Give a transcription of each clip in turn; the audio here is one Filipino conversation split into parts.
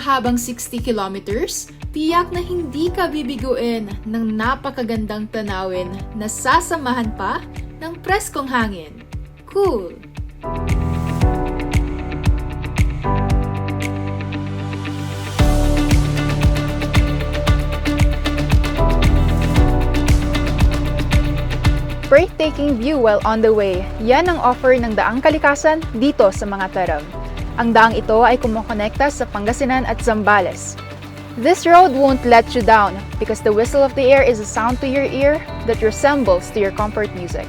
hahabang 60 kilometers, tiyak na hindi ka bibiguin ng napakagandang tanawin na sasamahan pa ng preskong hangin. Cool! Breathtaking view while on the way. Yan ang offer ng Daang Kalikasan dito sa Mangatarem. Ang daang ito ay kumokonekta sa Pangasinan at Zambales. This road won't let you down because the whistle of the air is a sound to your ear that resembles to your comfort music.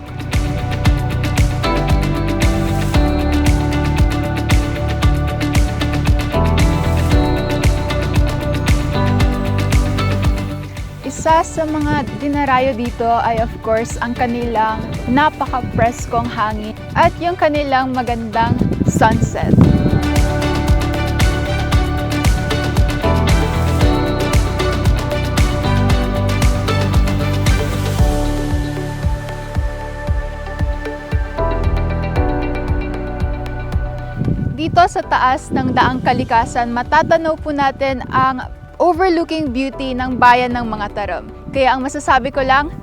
Isa sa mga dinarayo dito ay of course ang kanilang napaka-preskong hangin at yung kanilang magandang sunset. Dito sa taas ng Daang Kalikasan, matatanaw po natin ang overlooking beauty ng bayan ng Mangatarem. Kaya ang masasabi ko lang,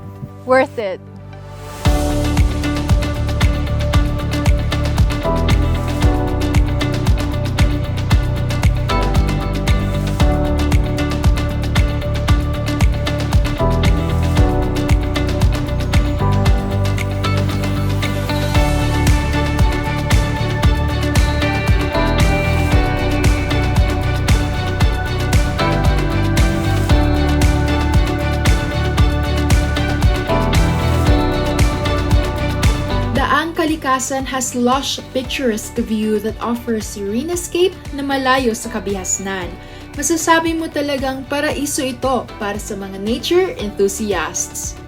worth it! Ang Kalikasan has lush, picturesque view that offers serene escape na malayo sa kabihasnan. Masasabi mo talagang paraiso ito para sa mga nature enthusiasts.